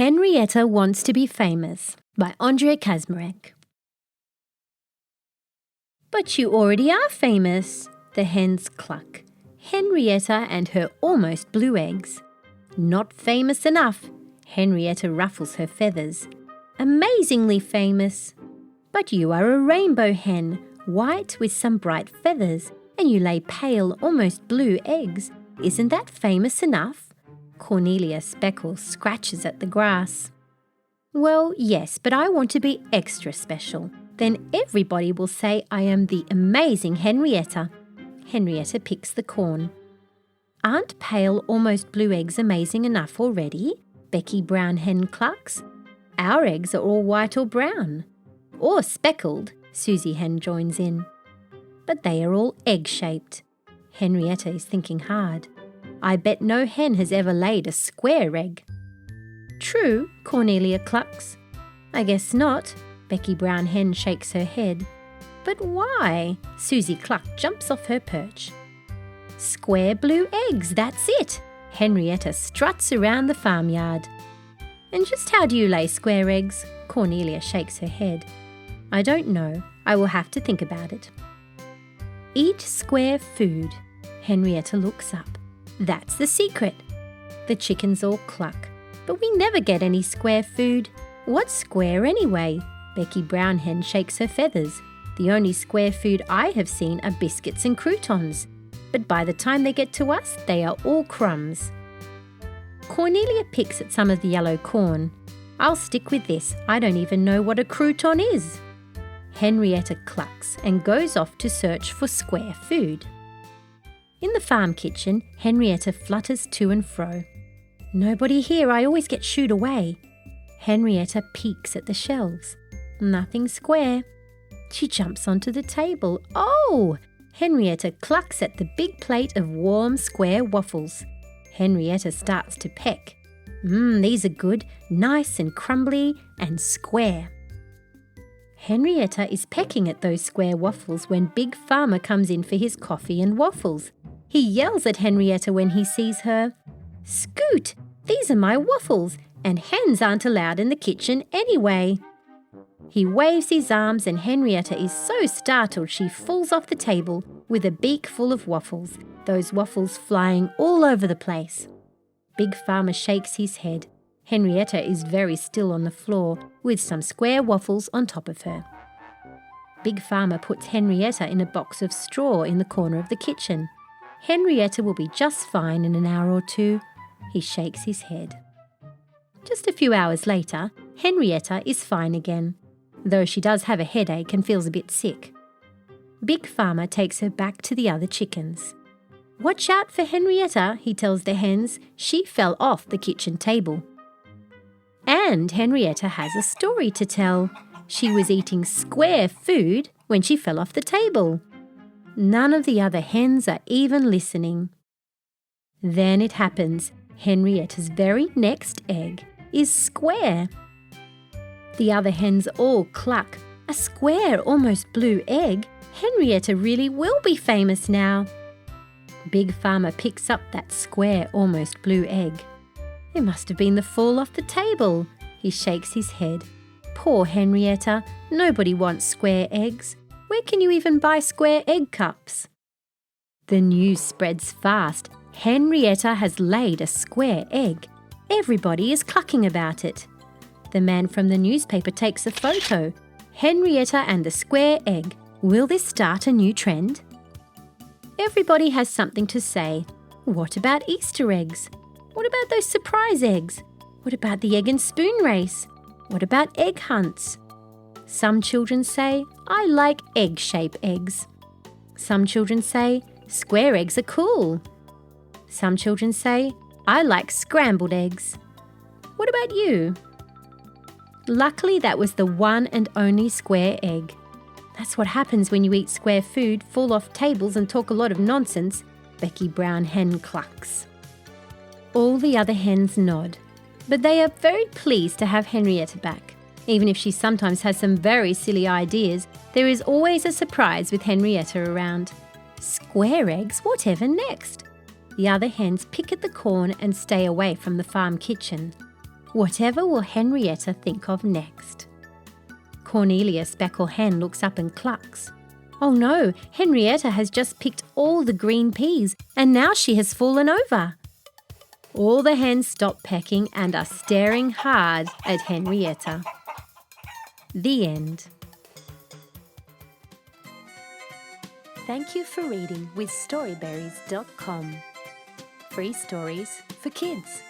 Henrietta Wants to be Famous by Andrea Kaczmarek. But you already are famous, the hens cluck. Henrietta and her almost blue eggs. Not famous enough, Henrietta ruffles her feathers. Amazingly famous. But you are a rainbow hen, white with some bright feathers, and you lay pale, almost blue eggs. Isn't that famous enough? Cornelia Speckle scratches at the grass. Well, yes, but I want to be extra special. Then everybody will say I am the amazing Henrietta. Henrietta picks the corn. Aren't pale, almost blue eggs amazing enough already? Becky Brown Hen clucks. Our eggs are all white or brown. Or speckled, Susie Hen joins in. But they are all egg-shaped. Henrietta is thinking hard. I bet no hen has ever laid a square egg. True, Cornelia clucks. I guess not. Becky Brown Hen shakes her head. But why? Susie Cluck jumps off her perch. Square blue eggs, that's it. Henrietta struts around the farmyard. And just how do you lay square eggs? Cornelia shakes her head. I don't know. I will have to think about it. Eat square food. Henrietta looks up. That's the secret. The chickens all cluck. But we never get any square food. What's square anyway? Becky Brown Hen shakes her feathers. The only square food I have seen are biscuits and croutons. But by the time they get to us, they are all crumbs. Cornelia picks at some of the yellow corn. I'll stick with this. I don't even know what a crouton is. Henrietta clucks and goes off to search for square food. In the farm kitchen, Henrietta flutters to and fro. Nobody here, I always get shooed away. Henrietta peeks at the shelves. Nothing square. She jumps onto the table. Oh! Henrietta clucks at the big plate of warm square waffles. Henrietta starts to peck. These are good, nice and crumbly and square. Henrietta is pecking at those square waffles when Big Farmer comes in for his coffee and waffles. He yells at Henrietta when he sees her. Scoot! These are my waffles, and hens aren't allowed in the kitchen anyway. He waves his arms and Henrietta is so startled she falls off the table with a beak full of waffles, those waffles flying all over the place. Big Farmer shakes his head. Henrietta is very still on the floor with some square waffles on top of her. Big Farmer puts Henrietta in a box of straw in the corner of the kitchen. Henrietta will be just fine in an hour or two. He shakes his head. Just a few hours later, Henrietta is fine again, though she does have a headache and feels a bit sick. Big Farmer takes her back to the other chickens. Watch out for Henrietta, he tells the hens. She fell off the kitchen table. And Henrietta has a story to tell. She was eating square food when she fell off the table. None of the other hens are even listening. Then it happens. Henrietta's very next egg is square. The other hens all cluck. A square, almost blue egg. Henrietta really will be famous now. Big Farmer picks up that square, almost blue egg. It must have been the fall off the table. He shakes his head. Poor Henrietta, nobody wants square eggs. Where can you even buy square egg cups? The news spreads fast. Henrietta has laid a square egg. Everybody is clucking about it. The man from the newspaper takes a photo. Henrietta and the square egg. Will this start a new trend? Everybody has something to say. What about Easter eggs? What about those surprise eggs? What about the egg and spoon race? What about egg hunts? Some children say, I like egg-shaped eggs. Some children say, square eggs are cool. Some children say, I like scrambled eggs. What about you? Luckily, that was the one and only square egg. That's what happens when you eat square food, fall off tables and talk a lot of nonsense, Becky Brown Hen clucks. All the other hens nod, but they are very pleased to have Henrietta back. Even if she sometimes has some very silly ideas, there is always a surprise with Henrietta around. Square eggs, whatever next? The other hens pick at the corn and stay away from the farm kitchen. Whatever will Henrietta think of next? Cornelia Speckle Hen looks up and clucks. Oh no, Henrietta has just picked all the green peas and now she has fallen over. All the hens stop pecking and are staring hard at Henrietta. The end. Thank you for reading with Storyberries.com. Free stories for kids.